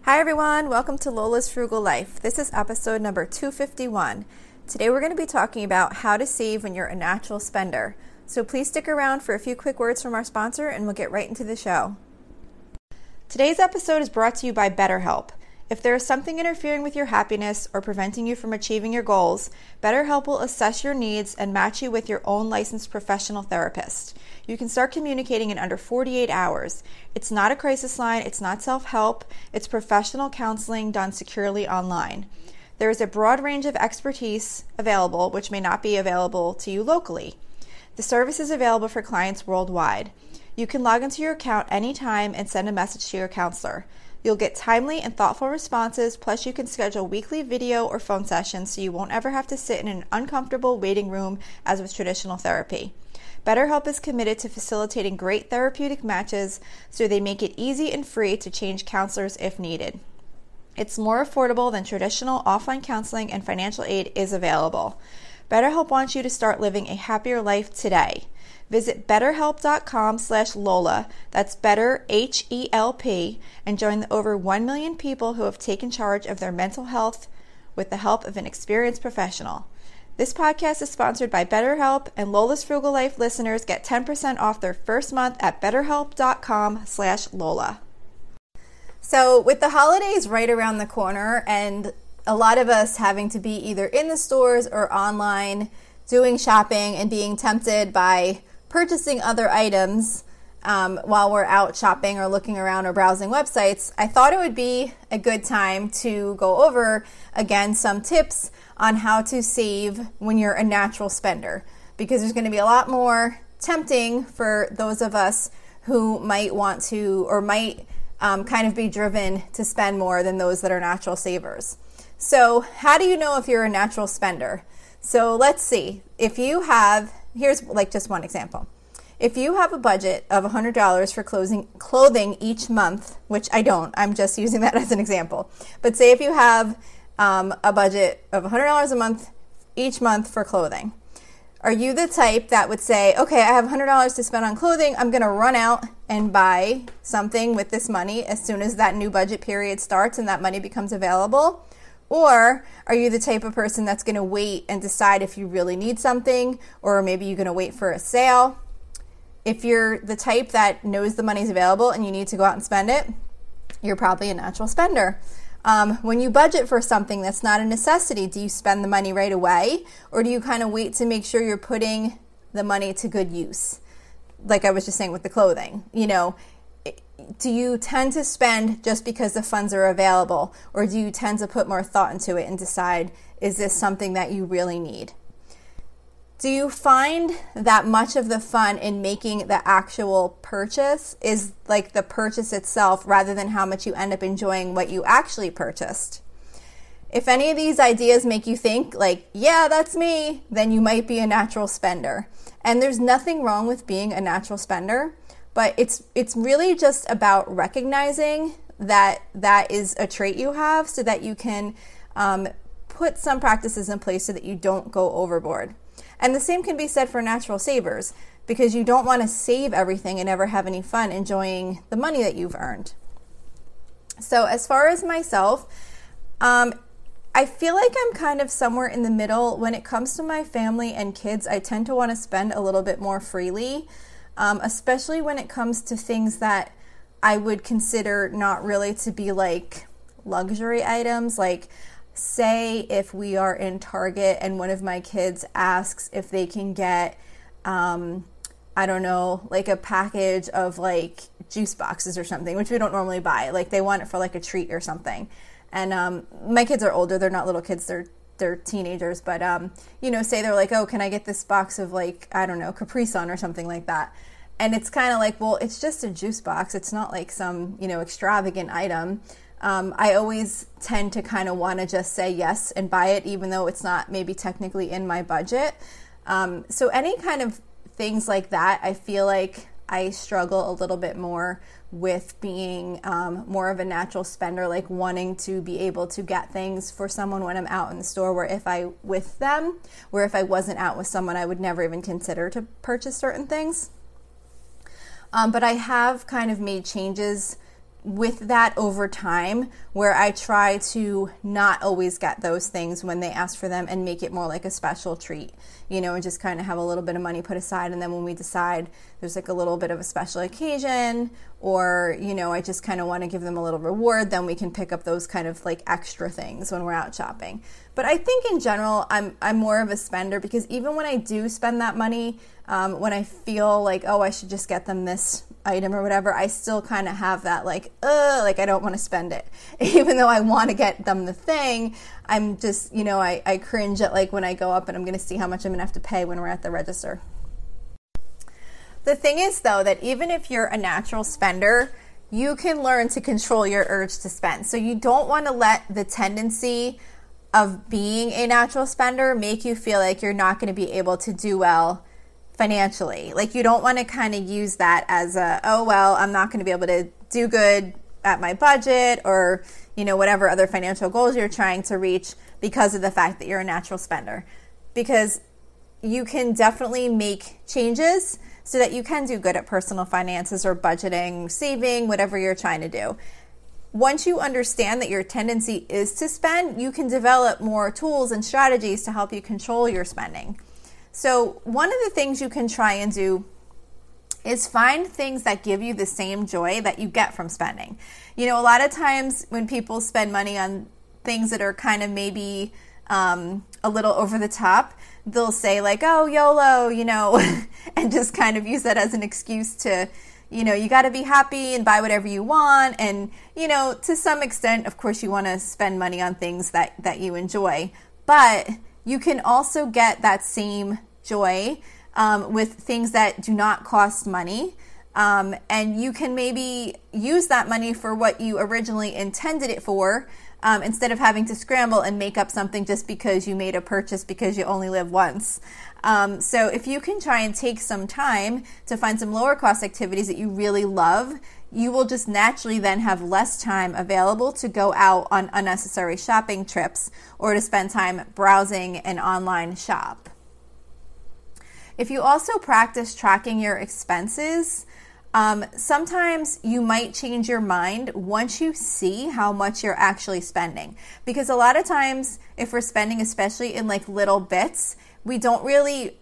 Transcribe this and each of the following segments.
Hi everyone, welcome to Lola's Frugal Life. This is episode number 251. Today we're going to be talking about how to save when you're a natural spender. So please stick around for a few quick words from our sponsor and we'll get right into the show. Today's episode is brought to you by BetterHelp. If there is something interfering with your happiness or preventing you from achieving your goals, BetterHelp will assess your needs and match you with your own licensed professional therapist. You can start communicating in under 48 hours. It's not a crisis line, it's not self-help, it's professional counseling done securely online. There is a broad range of expertise available, which may not be available to you locally. The service is available for clients worldwide. You can log into your account anytime and send a message to your counselor. You'll get timely and thoughtful responses, plus you can schedule weekly video or phone sessions so you won't ever have to sit in an uncomfortable waiting room as with traditional therapy. BetterHelp is committed to facilitating great therapeutic matches, so they make it easy and free to change counselors if needed. It's more affordable than traditional offline counseling, and financial aid is available. BetterHelp wants you to start living a happier life today. Visit betterhelp.com/Lola, that's better HELP, and join the over 1 million people who have taken charge of their mental health with the help of an experienced professional. This podcast is sponsored by BetterHelp, and Lola's Frugal Life listeners get 10% off their first month at betterhelp.com/Lola. So with the holidays right around the corner and a lot of us having to be either in the stores or online doing shopping and being tempted by purchasing other items while we're out shopping or looking around or browsing websites, I thought it would be a good time to go over, again, some tips on how to save when you're a natural spender, because there's going to be a lot more tempting for those of us who might want to or might kind of be driven to spend more than those that are natural savers. So how do you know if you're a natural spender? So let's see. If you have, here's like just one example. If you have a budget of $100 for clothing each month, which I don't, I'm just using that as an example. But say if you have a budget of $100 a month each month for clothing, are you the type that would say, okay, I have $100 to spend on clothing, I'm going to run out and buy something with this money as soon as that new budget period starts and that money becomes available? Or are you the type of person that's going to wait and decide if you really need something, or maybe you're going to wait for a sale? If you're the type that knows the money's available and you need to go out and spend it, you're probably a natural spender. When you budget for something that's not a necessity, do you spend the money right away, or do you kind of wait to make sure you're putting the money to good use? Like I was just saying with the clothing, do you tend to spend just because the funds are available, or do you tend to put more thought into it and decide, is this something that you really need? Do you find that much of the fun in making the actual purchase is like the purchase itself rather than how much you end up enjoying what you actually purchased? If any of these ideas make you think like, yeah, that's me, then you might be a natural spender. And there's nothing wrong with being a natural spender, but it's really just about recognizing that that is a trait you have so that you can put some practices in place so that you don't go overboard. And the same can be said for natural savers, because you don't want to save everything and never have any fun enjoying the money that you've earned. So as far as myself, I feel like I'm kind of somewhere in the middle. When it comes to my family and kids, I tend to want to spend a little bit more freely, especially when it comes to things that I would consider not really to be like luxury items. Like, say if we are in Target and one of my kids asks if they can get, like a package of like juice boxes or something, which we don't normally buy. Like they want it for like a treat or something. And my kids are older. They're not little kids. They're teenagers. But, say they're like, oh, can I get this box of like, Capri Sun or something like that. And it's kind of like, well, it's just a juice box. It's not like some, extravagant item. I always tend to kind of want to just say yes and buy it, even though it's not maybe technically in my budget. So any kind of things like that, I feel like I struggle a little bit more with being more of a natural spender, like wanting to be able to get things for someone when I'm out in the store, where if I wasn't out with someone, I would never even consider to purchase certain things. But I have kind of made changes with that over time, where I try to not always get those things when they ask for them and make it more like a special treat, and just kind of have a little bit of money put aside. And then when we decide there's like a little bit of a special occasion, or, I just kind of want to give them a little reward, then we can pick up those kind of like extra things when we're out shopping. But I think in general, I'm more of a spender, because even when I do spend that money, when I feel like, oh, I should just get them this item or whatever, I still kind of have that like I don't want to spend it. Even though I want to get them the thing, I'm just, I cringe at like when I go up and I'm going to see how much I'm going to have to pay when we're at the register. The thing is, though, that even if you're a natural spender, you can learn to control your urge to spend. So you don't want to let the tendency of being a natural spender make you feel like you're not going to be able to do well financially. Like, you don't want to kind of use that as I'm not going to be able to do good at my budget, or, whatever other financial goals you're trying to reach because of the fact that you're a natural spender. Because you can definitely make changes so that you can do good at personal finances or budgeting, saving, whatever you're trying to do. Once you understand that your tendency is to spend, you can develop more tools and strategies to help you control your spending. So one of the things you can try and do is find things that give you the same joy that you get from spending. A lot of times when people spend money on things that are kind of maybe a little over the top, they'll say like, oh, YOLO, and just kind of use that as an excuse to, you got to be happy and buy whatever you want. And, to some extent, of course, you want to spend money on things that you enjoy. But you can also get that same joy with things that do not cost money. And you can maybe use that money for what you originally intended it for, instead of having to scramble and make up something just because you made a purchase because you only live once. So if you can try and take some time to find some lower cost activities that you really love, you will just naturally then have less time available to go out on unnecessary shopping trips or to spend time browsing an online shop. If you also practice tracking your expenses, sometimes you might change your mind once you see how much you're actually spending. Because a lot of times, if we're spending, especially in like little bits, we don't really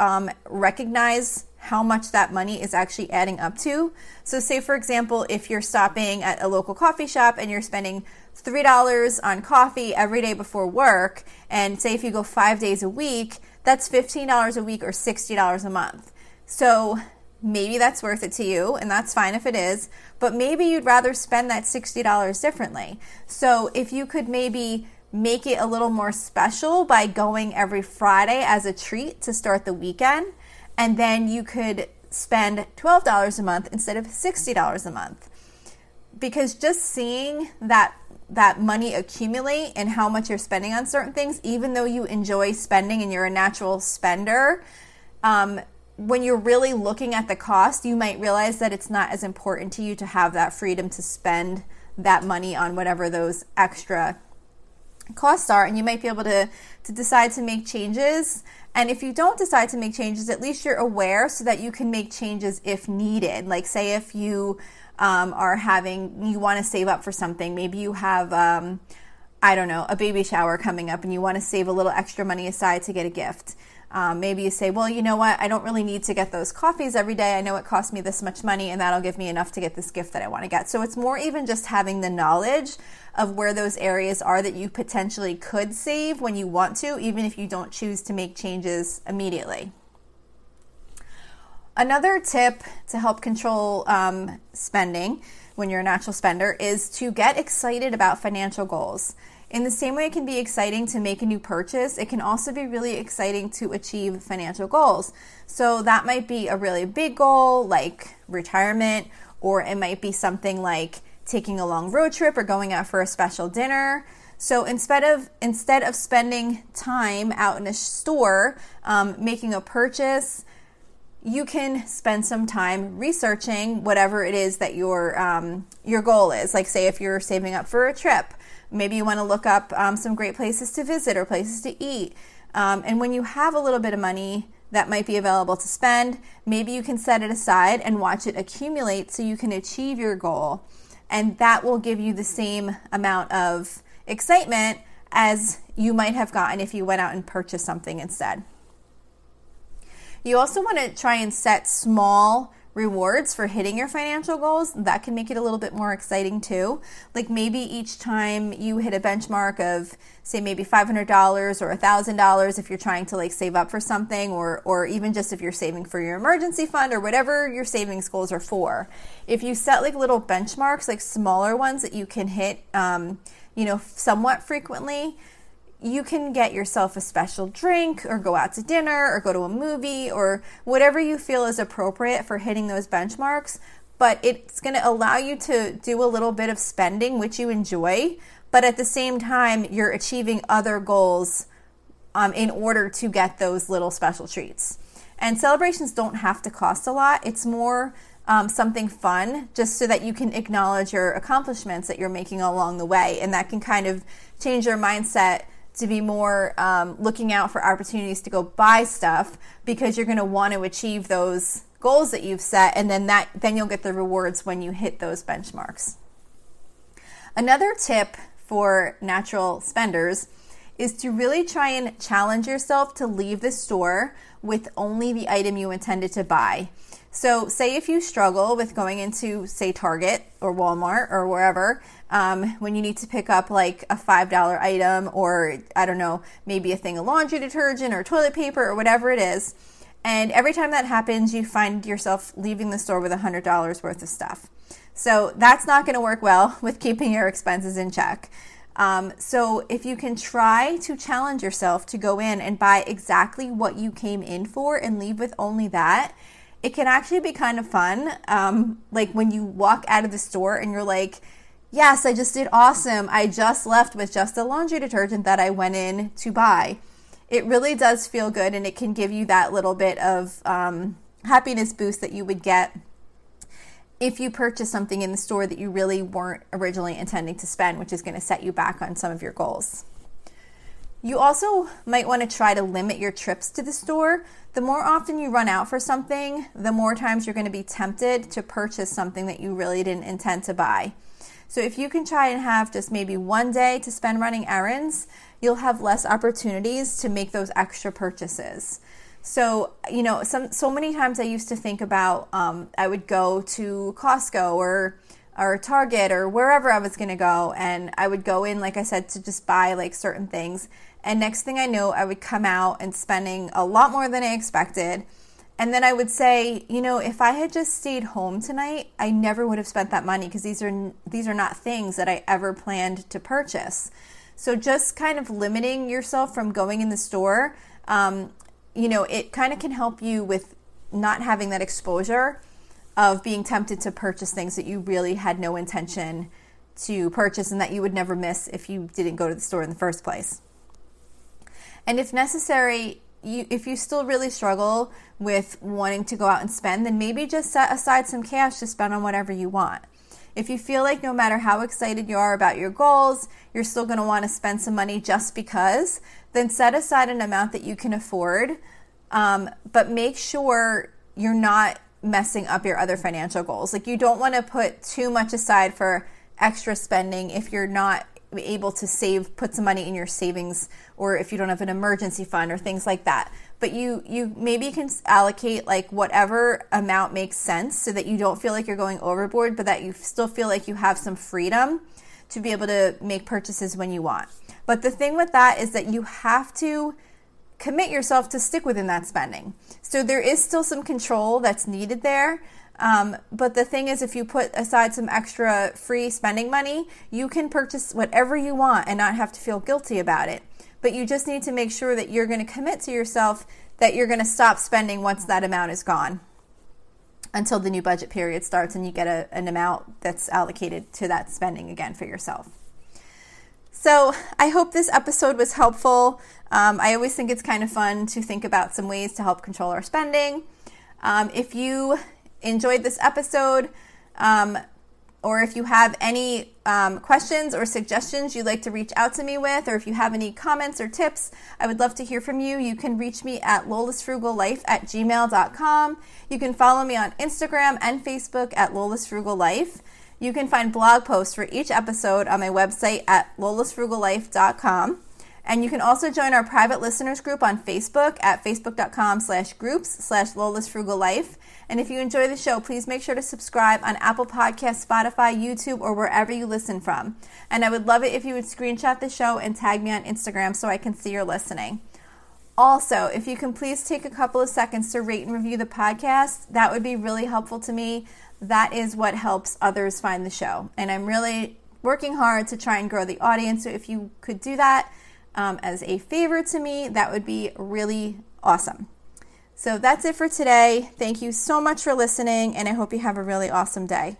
recognize how much that money is actually adding up to. So say, for example, if you're stopping at a local coffee shop and you're spending $3 on coffee every day before work, and say if you go 5 days a week, that's $15 a week or $60 a month. So maybe that's worth it to you, and that's fine if it is, but maybe you'd rather spend that $60 differently. So if you could maybe make it a little more special by going every Friday as a treat to start the weekend, and then you could spend $12 a month instead of $60 a month. Because just seeing that money accumulate and how much you're spending on certain things, even though you enjoy spending and you're a natural spender, when you're really looking at the cost, you might realize that it's not as important to you to have that freedom to spend that money on whatever those extra costs are, and you might be able to decide to make changes. And if you don't decide to make changes, at least you're aware so that you can make changes if needed. Like say if you you want to save up for something, maybe you have a baby shower coming up and you want to save a little extra money aside to get a gift. Maybe you say, well, you know what, I don't really need to get those coffees every day. I know it costs me this much money and that'll give me enough to get this gift that I want to get. So it's more even just having the knowledge of where those areas are that you potentially could save when you want to, even if you don't choose to make changes immediately. Another tip to help control spending when you're a natural spender is to get excited about financial goals. In the same way it can be exciting to make a new purchase, it can also be really exciting to achieve financial goals. So that might be a really big goal like retirement, or it might be something like taking a long road trip or going out for a special dinner. So instead of spending time out in a store making a purchase, you can spend some time researching whatever it is that your goal is. Like say if you're saving up for a trip, maybe you want to look up some great places to visit or places to eat. And when you have a little bit of money that might be available to spend, maybe you can set it aside and watch it accumulate so you can achieve your goal. and that will give you the same amount of excitement as you might have gotten if you went out and purchased something instead. You also want to try and set small rewards for hitting your financial goals. That can make it a little bit more exciting too. Like maybe each time you hit a benchmark of, say, maybe $500 or $1,000 if you're trying to like save up for something, or even just if you're saving for your emergency fund or whatever your savings goals are for. If you set like little benchmarks, like smaller ones that you can hit, somewhat frequently, you can get yourself a special drink or go out to dinner or go to a movie or whatever you feel is appropriate for hitting those benchmarks. But it's going to allow you to do a little bit of spending, which you enjoy, but at the same time, you're achieving other goals in order to get those little special treats. And celebrations don't have to cost a lot. It's more something fun, just so that you can acknowledge your accomplishments that you're making along the way. And that can kind of change your mindset to be more looking out for opportunities to go buy stuff, because you're going to want to achieve those goals that you've set, and then you'll get the rewards when you hit those benchmarks. Another tip for natural spenders is to really try and challenge yourself to leave the store with only the item you intended to buy. So say if you struggle with going into, say, Target or Walmart or wherever, when you need to pick up like a $5 item, or I don't know, maybe a thing of laundry detergent or toilet paper or whatever it is, and every time that happens, you find yourself leaving the store with $100 worth of stuff. So that's not going to work well with keeping your expenses in check. So if you can try to challenge yourself to go in and buy exactly what you came in for and leave with only that, it can actually be kind of fun. Like when you walk out of the store and you're like, yes, I just did awesome. I just left with just the laundry detergent that I went in to buy. It really does feel good, and it can give you that little bit of happiness boost that you would get if you purchase something in the store that you really weren't originally intending to spend, which is going to set you back on some of your goals. You also might want to try to limit your trips to the store. The more often you run out for something, the more times you're going to be tempted to purchase something that you really didn't intend to buy. So if you can try and have just maybe one day to spend running errands, you'll have less opportunities to make those extra purchases. So, so many times I used to think about, I would go to Costco or Target or wherever I was going to go, and I would go in, like I said, to just buy like certain things. And next thing I know, I would come out and spending a lot more than I expected. And then I would say, if I had just stayed home tonight, I never would have spent that money, because these are not things that I ever planned to purchase. So just kind of limiting yourself from going in the store, it kind of can help you with not having that exposure of being tempted to purchase things that you really had no intention to purchase and that you would never miss if you didn't go to the store in the first place. And if necessary, if you still really struggle with wanting to go out and spend, then maybe just set aside some cash to spend on whatever you want. If you feel like no matter how excited you are about your goals, you're still going to want to spend some money just because, then set aside an amount that you can afford, but make sure you're not messing up your other financial goals. Like, you don't want to put too much aside for extra spending if you're not able to put some money in your savings, or if you don't have an emergency fund or things like that. But you maybe can allocate like whatever amount makes sense, so that you don't feel like you're going overboard, but that you still feel like you have some freedom to be able to make purchases when you want. But the thing with that is that you have to commit yourself to stick within that spending. So there is still some control that's needed there. But the thing is, if you put aside some extra free spending money, you can purchase whatever you want and not have to feel guilty about it. But you just need to make sure that you're going to commit to yourself that you're going to stop spending once that amount is gone, until the new budget period starts and you get an amount that's allocated to that spending again for yourself. So I hope this episode was helpful. I always think it's kind of fun to think about some ways to help control our spending. If you enjoyed this episode, or if you have any questions or suggestions you'd like to reach out to me with, or if you have any comments or tips, I would love to hear from you. You can reach me at lolasfrugallife@gmail.com. You can follow me on Instagram and Facebook at lolasfrugallife. You can find blog posts for each episode on my website at lolasfrugallife.com. And you can also join our private listeners group on Facebook at facebook.com/groups/lolasfrugallife. And if you enjoy the show, please make sure to subscribe on Apple Podcasts, Spotify, YouTube, or wherever you listen from. And I would love it if you would screenshot the show and tag me on Instagram so I can see you're listening. Also, if you can please take a couple of seconds to rate and review the podcast, that would be really helpful to me. That is what helps others find the show. And I'm really working hard to try and grow the audience. So if you could do that as a favor to me, that would be really awesome. So that's it for today. Thank you so much for listening, and I hope you have a really awesome day.